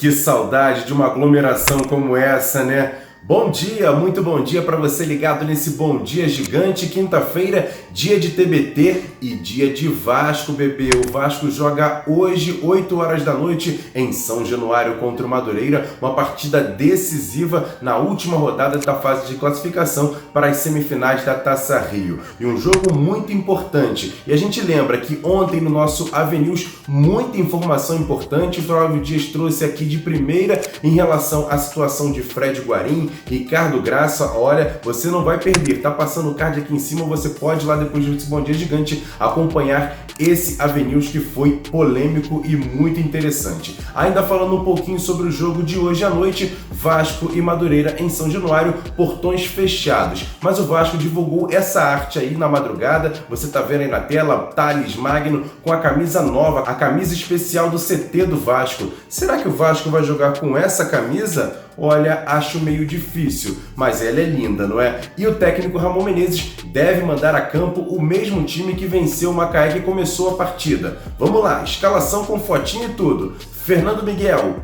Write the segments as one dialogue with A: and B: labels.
A: Que saudade de uma aglomeração como essa, né? Bom dia, muito bom dia para você ligado nesse Bom Dia Gigante. Quinta-feira, dia de TBT e dia de Vasco, bebê. O Vasco joga hoje, 8 horas da noite, em São Januário contra o Madureira. Uma partida decisiva na última rodada da fase de classificação para as semifinais da Taça Rio. E um jogo muito importante. E a gente lembra que ontem no nosso AVNews, muita informação importante. O Flávio Dias trouxe aqui de primeira em relação à situação de Fred Guarim, Ricardo Graça. Olha, você não vai perder, tá passando o card aqui em cima, você pode ir lá depois desse Bom Dia Gigante acompanhar esse AVNews que foi polêmico e muito interessante. Ainda falando um pouquinho sobre o jogo de hoje à noite, Vasco e Madureira em São Januário, portões fechados. Mas o Vasco divulgou essa arte aí na madrugada, você tá vendo aí na tela, Thales Magno com a camisa nova, a camisa especial do CT do Vasco. Será que o Vasco vai jogar com essa camisa? Olha, acho meio difícil, mas ela é linda, não é? E o técnico Ramon Menezes deve mandar a campo o mesmo time que venceu o Macaé que começou a partida. Vamos lá, escalação com fotinho e tudo. Fernando Miguel,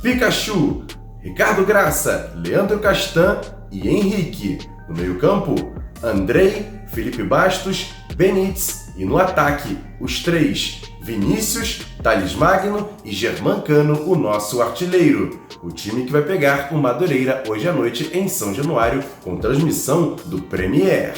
A: Pikachu, Ricardo Graça, Leandro Castan e Henrique. No meio-campo, Andrei, Felipe Bastos, Benítez e no ataque, os três, Vinícius, Thales Magno e Germancano, o nosso artilheiro. O time que vai pegar o Madureira hoje à noite em São Januário com transmissão do Premier.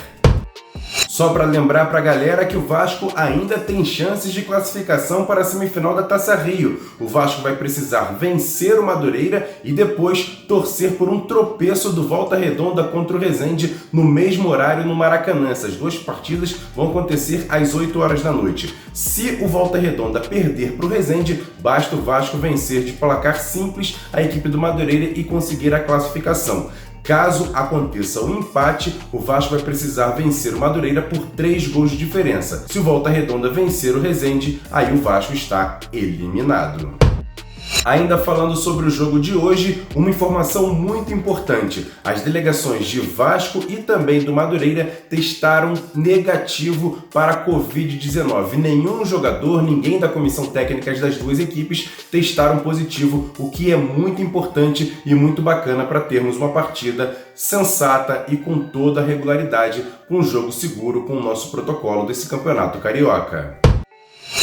A: Só para lembrar para a galera que o Vasco ainda tem chances de classificação para a semifinal da Taça Rio. O Vasco vai precisar vencer o Madureira e depois torcer por um tropeço do Volta Redonda contra o Resende no mesmo horário no Maracanã. Essas duas partidas vão acontecer às 8 horas da noite. Se o Volta Redonda perder para o Resende, basta o Vasco vencer de placar simples a equipe do Madureira e conseguir a classificação. Caso aconteça um empate, o Vasco vai precisar vencer o Madureira por 3 gols de diferença. Se o Volta Redonda vencer o Resende, aí o Vasco está eliminado. Ainda falando sobre o jogo de hoje, uma informação muito importante. As delegações de Vasco e também do Madureira testaram negativo para a Covid-19. Nenhum jogador, ninguém da comissão técnica das duas equipes testaram positivo, o que é muito importante e muito bacana para termos uma partida sensata e com toda a regularidade, com um jogo seguro com o nosso protocolo desse campeonato carioca.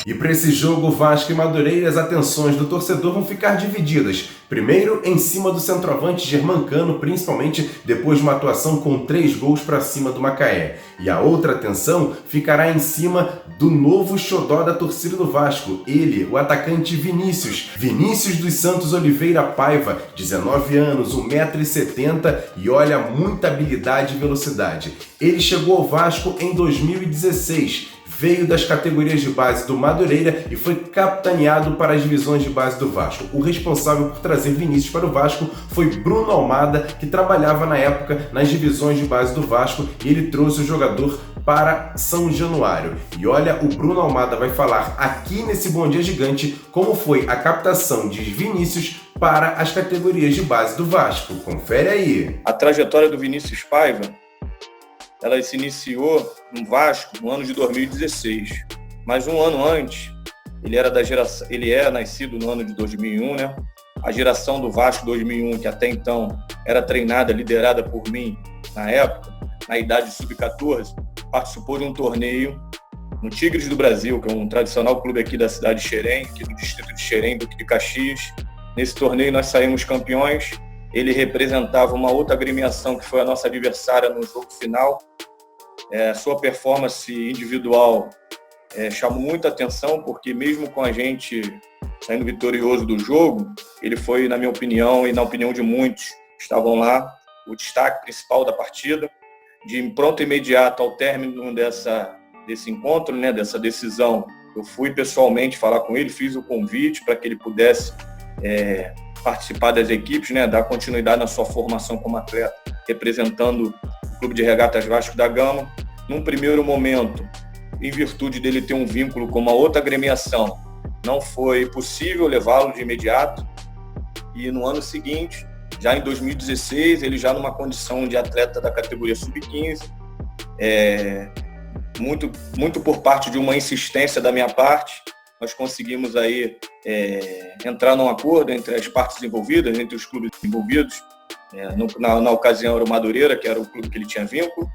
A: E para esse jogo, Vasco e Madureira, as atenções do torcedor vão ficar divididas. Primeiro, em cima do centroavante Germancano, principalmente depois de uma atuação com 3 gols para cima do Macaé. E a outra atenção ficará em cima do novo xodó da torcida do Vasco. Ele, o atacante Vinícius. Vinícius dos Santos Oliveira Paiva, 19 anos, 1,70 m e olha, muita habilidade e velocidade. Ele chegou ao Vasco em 2016. Veio das categorias de base do Madureira e foi capitaneado para as divisões de base do Vasco. O responsável por trazer Vinícius para o Vasco foi Bruno Almada, que trabalhava na época nas divisões de base do Vasco, e ele trouxe o jogador para São Januário. E olha, o Bruno Almada vai falar aqui nesse Bom Dia Gigante como foi a captação de Vinícius para as categorias de base do Vasco. Confere aí.
B: A trajetória do Vinícius Paiva, ela se iniciou no Vasco no ano de 2016, mas um ano antes, ele é nascido no ano de 2001, né? A geração do Vasco 2001, que até então era treinada, liderada por mim na época, na idade sub-14, participou de um torneio no Tigres do Brasil, que é um tradicional clube aqui da cidade de Xerém, aqui do distrito de Xerém, Duque de Caxias. Nesse torneio nós saímos campeões. Ele representava uma outra agremiação que foi a nossa adversária no jogo final. Sua performance individual chamou muita atenção, porque mesmo com a gente saindo vitorioso do jogo, ele foi, na minha opinião e na opinião de muitos que estavam lá, o destaque principal da partida. De pronto e imediato ao término desse encontro, né, dessa decisão, eu fui pessoalmente falar com ele, fiz o convite para que ele pudesse participar das equipes, né, dar continuidade na sua formação como atleta, representando o Clube de Regatas Vasco da Gama. Num primeiro momento, em virtude dele ter um vínculo com uma outra agremiação, não foi possível levá-lo de imediato. E no ano seguinte, já em 2016, ele já numa condição de atleta da categoria sub-15, muito por parte de uma insistência da minha parte, nós conseguimos aí entrar num acordo entre as partes envolvidas, entre os clubes envolvidos. Na ocasião era o Madureira, que era o clube que ele tinha vínculo,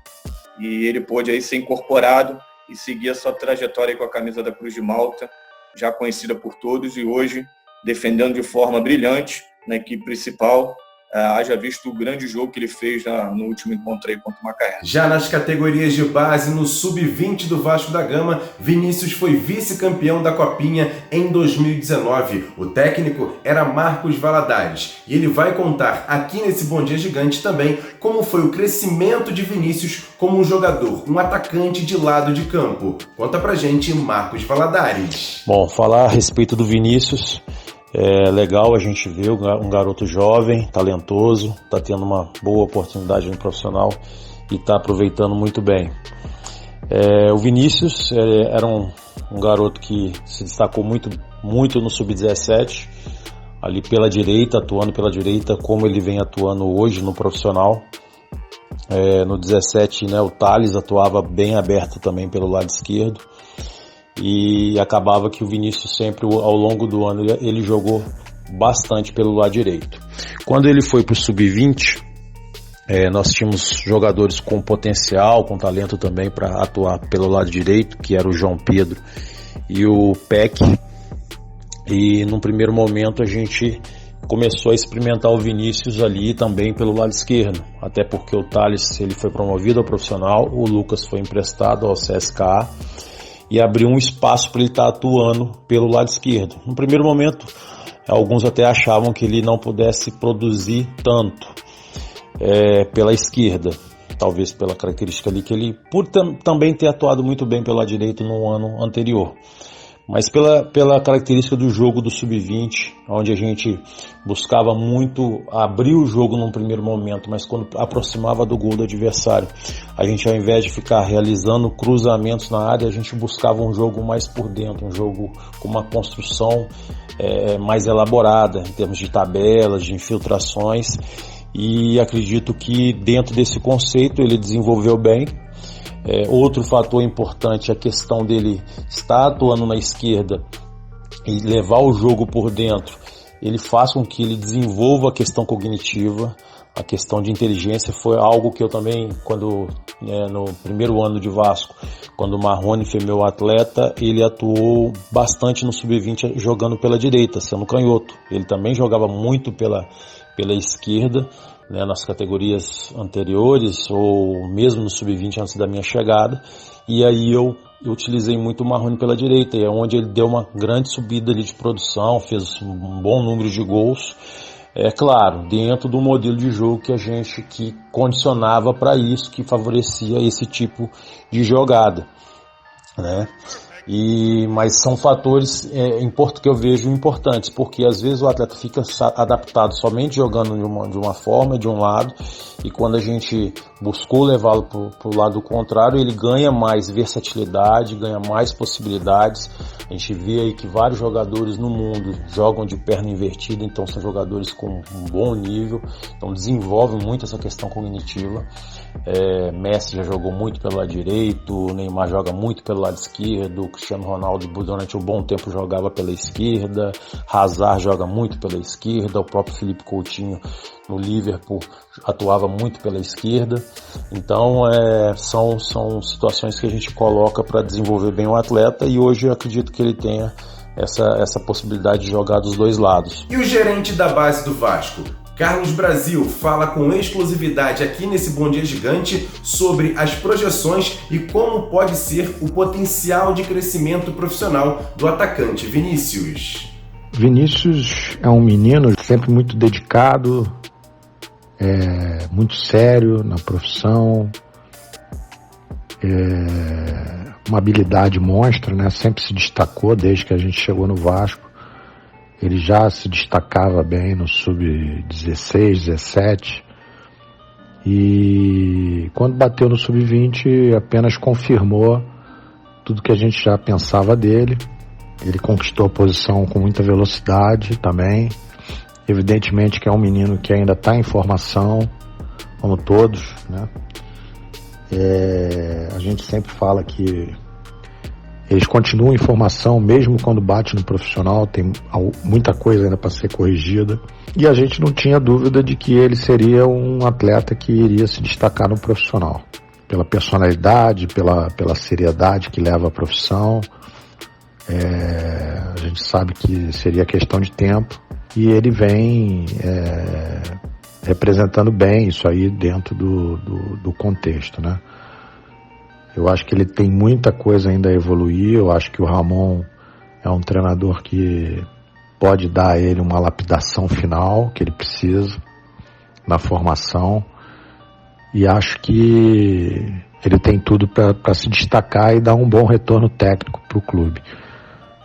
B: e ele pôde aí ser incorporado e seguir a sua trajetória com a camisa da Cruz de Malta, já conhecida por todos, e hoje defendendo de forma brilhante na equipe principal. Haja visto o grande jogo que ele fez no último encontro aí contra o Macaé.
A: Já nas categorias de base, no Sub-20 do Vasco da Gama, Vinícius foi vice-campeão da Copinha em 2019. O técnico era Marcos Valadares e ele vai contar aqui nesse Bom Dia Gigante também como foi o crescimento de Vinícius como um jogador, um atacante de lado de campo. Conta pra gente, Marcos Valadares.
C: Bom, falar a respeito do Vinícius... É legal a gente ver um garoto jovem, talentoso, está tendo uma boa oportunidade no profissional e está aproveitando muito bem. O Vinícius era um garoto que se destacou muito no Sub-17, ali pela direita, atuando pela direita, como ele vem atuando hoje no profissional. No 17, né, o Thales atuava bem aberto também pelo lado esquerdo. E acabava que o Vinícius sempre, ao longo do ano, ele jogou bastante pelo lado direito. Quando ele foi para o Sub-20, nós tínhamos jogadores com potencial, com talento também para atuar pelo lado direito, que era o João Pedro e o Peck. E num primeiro momento a gente começou a experimentar o Vinícius ali também pelo lado esquerdo, até porque o Thales ele foi promovido ao profissional, o Lucas foi emprestado ao CSKA, e abriu um espaço para ele estar atuando pelo lado esquerdo. No primeiro momento, alguns até achavam que ele não pudesse produzir tanto pela esquerda, talvez pela característica ali que ele, por também ter atuado muito bem pelo lado direito no ano anterior. Mas pela característica do jogo do Sub-20, onde a gente buscava muito abrir o jogo num primeiro momento, mas quando aproximava do gol do adversário, a gente, ao invés de ficar realizando cruzamentos na área, a gente buscava um jogo mais por dentro, um jogo com uma construção mais elaborada em termos de tabelas, de infiltrações, e acredito que dentro desse conceito ele desenvolveu bem. Outro fator importante é a questão dele estar atuando na esquerda e levar o jogo por dentro. Ele faz com que ele desenvolva a questão cognitiva, a questão de inteligência. Foi algo que eu também, no primeiro ano de Vasco, quando o Marrone foi meu atleta, ele atuou bastante no Sub-20 jogando pela direita, sendo canhoto. Ele também jogava muito pela esquerda, nas categorias anteriores ou mesmo no Sub-20 antes da minha chegada, e aí eu utilizei muito o Marrone pela direita, e é onde ele deu uma grande subida ali de produção, fez um bom número de gols, claro, dentro do modelo de jogo que condicionava para isso, que favorecia esse tipo de jogada, né? Mas são fatores que eu vejo importantes, porque às vezes o atleta fica adaptado somente jogando de uma forma, de um lado, e quando a gente buscou levá-lo para o lado contrário, ele ganha mais versatilidade, ganha mais possibilidades. A gente vê aí que vários jogadores no mundo jogam de perna invertida, então são jogadores com um bom nível, então desenvolvem muito essa questão cognitiva. Messi já jogou muito pelo lado direito, o Neymar joga muito pelo lado esquerdo, o Cristiano Ronaldo durante um bom tempo jogava pela esquerda, Hazard joga muito pela esquerda, o próprio Felipe Coutinho no Liverpool atuava muito pela esquerda. Então são situações que a gente coloca para desenvolver bem o atleta, e hoje eu acredito que ele tenha essa possibilidade de jogar dos dois lados.
A: E o gerente da base do Vasco, Carlos Brasil, fala com exclusividade aqui nesse Bom Dia Gigante sobre as projeções e como pode ser o potencial de crescimento profissional do atacante Vinícius.
D: Vinícius é um menino sempre muito dedicado, muito sério na profissão, uma habilidade monstra, né? Sempre se destacou desde que a gente chegou no Vasco. Ele já se destacava bem no Sub-16, 17, e quando bateu no Sub-20 apenas confirmou tudo que a gente já pensava dele. Ele conquistou a posição com muita velocidade também. Evidentemente que é um menino que ainda está em formação, como todos, né? A gente sempre fala que Eles continuam em formação, mesmo quando bate no profissional, tem muita coisa ainda para ser corrigida. E a gente não tinha dúvida de que ele seria um atleta que iria se destacar no profissional. Pela personalidade, pela seriedade que leva a profissão. A gente sabe que seria questão de tempo. E ele vem representando bem isso aí dentro do contexto, né? Eu acho que ele tem muita coisa ainda a evoluir. Eu acho que o Ramon é um treinador que pode dar a ele uma lapidação final que ele precisa na formação. E acho que ele tem tudo para se destacar e dar um bom retorno técnico para o clube,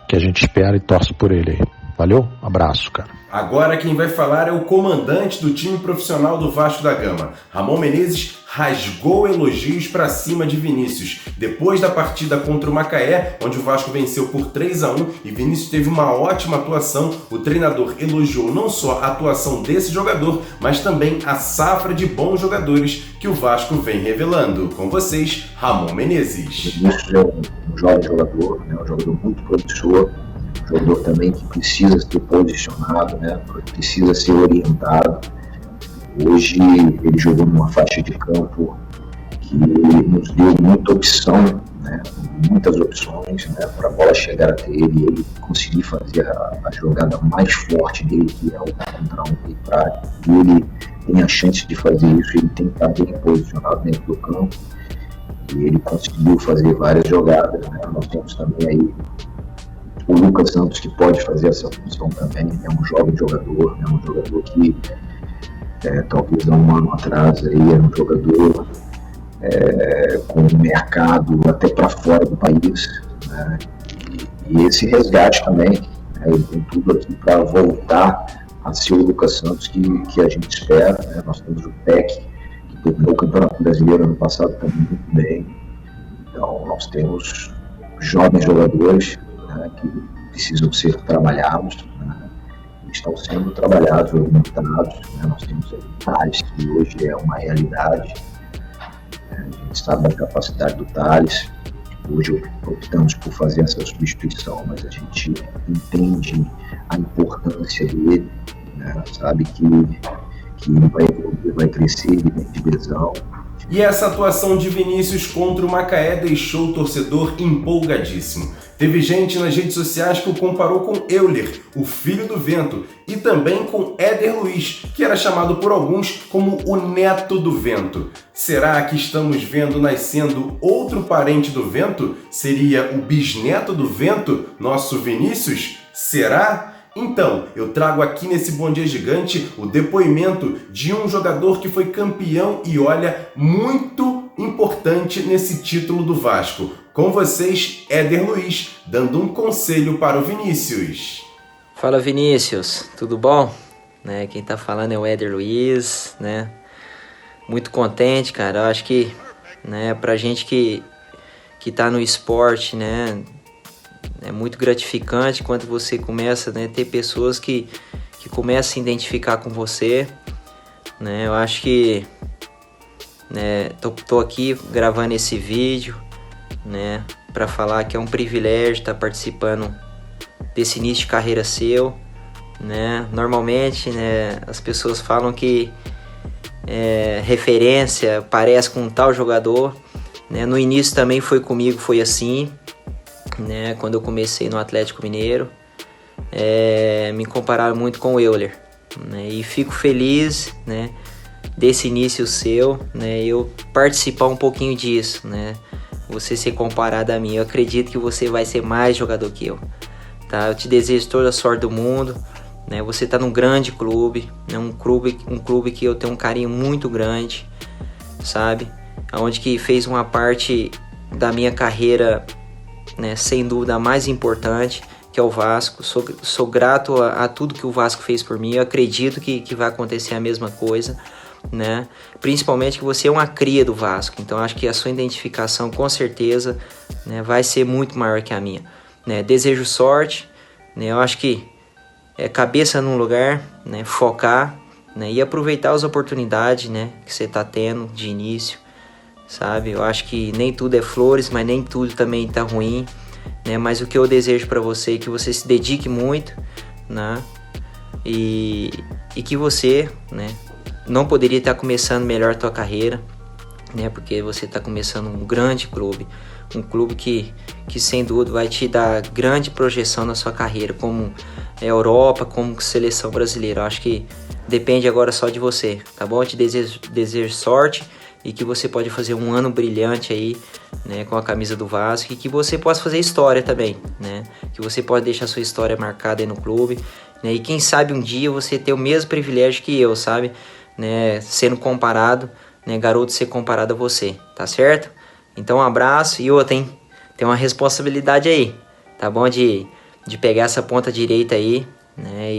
D: que a gente espera e torce por ele aí. Valeu? Abraço, cara.
A: Agora quem vai falar é o comandante do time profissional do Vasco da Gama. Ramon Menezes rasgou elogios para cima de Vinícius. Depois da partida contra o Macaé, onde o Vasco venceu por 3-1 e Vinícius teve uma ótima atuação, o treinador elogiou não só a atuação desse jogador, mas também a safra de bons jogadores que o Vasco vem revelando. Com vocês, Ramon Menezes.
E: Vinícius é um jovem jogador, né? Um jogador muito promissor. Jogador também que precisa ser posicionado, né? Precisa ser orientado. Hoje ele jogou numa faixa de campo que nos deu muita opção, né? Muitas opções, né? Para a bola chegar até ele e ele conseguir fazer a jogada mais forte dele, que é o contra um e para ele tem a chance de fazer isso. Ele tem que estar bem posicionado dentro do campo e ele conseguiu fazer várias jogadas, né? Nós temos também aí o Lucas Santos, que pode fazer essa função também, é um jovem jogador, é um jogador que talvez há um ano atrás aí era um jogador com um mercado até para fora do país, né? E esse resgate também, né? Ele tem tudo aqui para voltar a ser o Lucas Santos que a gente espera, né? Nós temos o Peck, que terminou o Campeonato Brasileiro ano passado também muito bem. Então nós temos jovens jogadores, né, que precisam ser trabalhados, né, estão sendo trabalhados, aumentados, né, nós temos aí Thales, que hoje é uma realidade, né, a gente sabe da capacidade do Thales, hoje optamos por fazer essa substituição, mas a gente entende a importância dele, né, sabe que ele vai evoluir, vai crescer, ele vem de lesão.
A: E essa atuação de Vinícius contra o Macaé deixou o torcedor empolgadíssimo. Teve gente nas redes sociais que o comparou com Euler, o filho do vento, e também com Éder Luiz, que era chamado por alguns como o neto do vento. Será que estamos vendo nascendo outro parente do vento? Seria o bisneto do vento, nosso Vinícius? Será? Então, eu trago aqui nesse Bom Dia Gigante o depoimento de um jogador que foi campeão e, olha, muito importante nesse título do Vasco. Com vocês, Éder Luiz, dando um conselho para o Vinícius.
F: Fala, Vinícius, tudo bom? Quem tá falando é o Éder Luiz, Muito contente, cara. Eu acho que, pra gente que tá no esporte, é muito gratificante quando você começa a ter pessoas que começam a se identificar com você, Eu acho que tô aqui gravando esse vídeo, para falar que é um privilégio estar participando desse início de carreira seu, Normalmente, as pessoas falam que referência parece com um tal jogador, No início também foi comigo, foi assim. Quando eu comecei no Atlético Mineiro, me compararam muito com o Euler, e fico feliz, desse início seu, eu participar um pouquinho disso, você ser comparado a mim. Eu acredito que você vai ser mais jogador que eu, tá? Eu te desejo toda a sorte do mundo, você tá num grande clube, um clube que eu tenho um carinho muito grande, sabe? Onde que fez uma parte da minha carreira, sem dúvida a mais importante, que é o Vasco. Sou grato a tudo que o Vasco fez por mim. Eu acredito que vai acontecer a mesma coisa, Principalmente que você é uma cria do Vasco. Então acho que a sua identificação com certeza, vai ser muito maior que a minha, Desejo sorte, Eu acho que é cabeça num lugar, focar, e aproveitar as oportunidades, que você está tendo de início, sabe? Eu acho que nem tudo é flores, mas nem tudo também tá ruim, né? Mas o que eu desejo para você é que você se dedique muito, né? E que você, né, não poderia estar começando melhor a tua carreira, né? Porque você está começando um grande clube, um clube que sem dúvida vai te dar grande projeção na sua carreira, como Europa, como seleção brasileira. Eu acho que depende agora só de você, tá bom? Eu te desejo sorte e que você pode fazer um ano brilhante aí, né, com a camisa do Vasco, e que você possa fazer história também, né? Que você pode deixar sua história marcada aí no clube, né? E quem sabe um dia você ter o mesmo privilégio que eu, sabe? Né? Sendo comparado, né, garoto ser comparado a você, tá certo? Então um abraço e outra, hein? Tem uma responsabilidade aí, tá bom? De pegar essa ponta direita aí, né,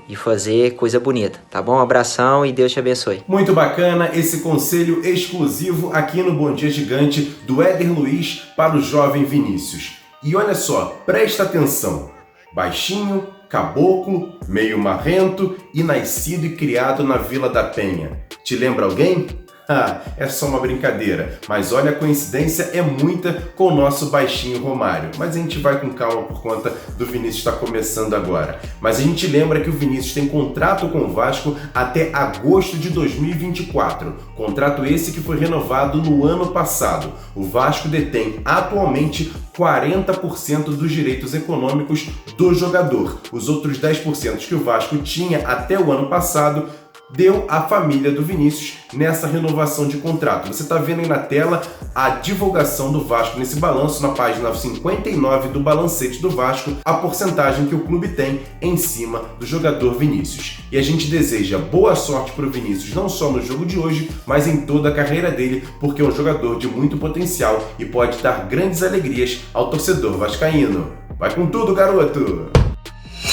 F: e fazer coisa bonita, tá bom? Um abração e Deus te abençoe.
A: Muito bacana esse conselho exclusivo aqui no Bom Dia Gigante do Éder Luiz para o jovem Vinícius. E olha só, presta atenção, baixinho, caboclo, meio marrento e nascido e criado na Vila da Penha. Te lembra alguém? É só uma brincadeira, mas olha, a coincidência é muita com o nosso baixinho Romário. Mas a gente vai com calma por conta do Vinícius estar começando agora. Mas a gente lembra que o Vinícius tem contrato com o Vasco até agosto de 2024. Contrato esse que foi renovado no ano passado. O Vasco detém atualmente 40% dos direitos econômicos do jogador. Os outros 10% que o Vasco tinha até o ano passado deu à família do Vinícius nessa renovação de contrato. Você está vendo aí na tela a divulgação do Vasco nesse balanço, na página 59 do balancete do Vasco, a porcentagem que o clube tem em cima do jogador Vinícius. E a gente deseja boa sorte para o Vinícius, não só no jogo de hoje, mas em toda a carreira dele, porque é um jogador de muito potencial e pode dar grandes alegrias ao torcedor vascaíno. Vai com tudo, garoto!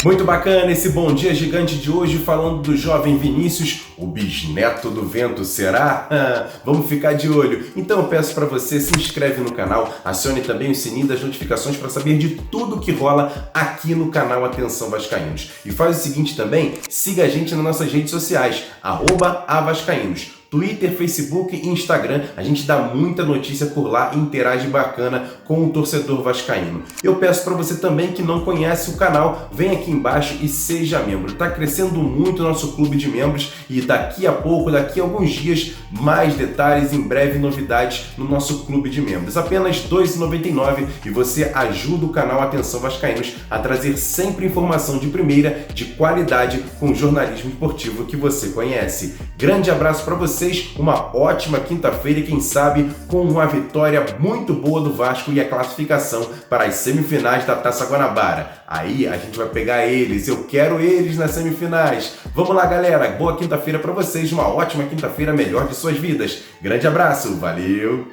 A: Muito bacana esse Bom Dia Gigante de hoje, falando do jovem Vinícius, o bisneto do vento, será? Vamos ficar de olho. Então eu peço para você, se inscreve no canal, acione também o sininho das notificações para saber de tudo que rola aqui no canal Atenção Vascaínos. E faz o seguinte também, siga a gente nas nossas redes sociais, @avascaínos. Twitter, Facebook e Instagram, a gente dá muita notícia por lá e interage bacana com o torcedor vascaíno. Eu peço para você também que não conhece o canal, vem aqui embaixo e seja membro. Está crescendo muito o nosso clube de membros e daqui a pouco, daqui a alguns dias, mais detalhes, em breve novidades no nosso clube de membros. Apenas R$ 2,99 e você ajuda o canal Atenção Vascaínos a trazer sempre informação de primeira, de qualidade, com o jornalismo esportivo que você conhece. Grande abraço para você. Uma ótima quinta-feira e quem sabe com uma vitória muito boa do Vasco e a classificação para as semifinais da Taça Guanabara. Aí a gente vai pegar eles, eu quero eles nas semifinais. Vamos lá, galera, boa quinta-feira para vocês, uma ótima quinta-feira, melhor de suas vidas. Grande abraço, valeu!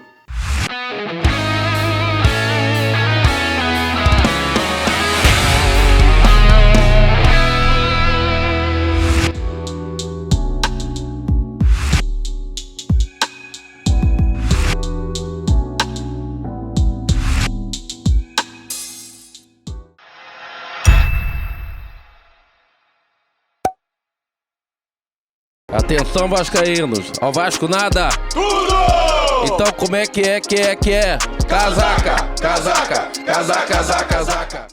G: Atenção, vascaínos, ao Vasco nada! Tudo! Então como é que é? Casaca, casaca, casaca, casaca, casaca.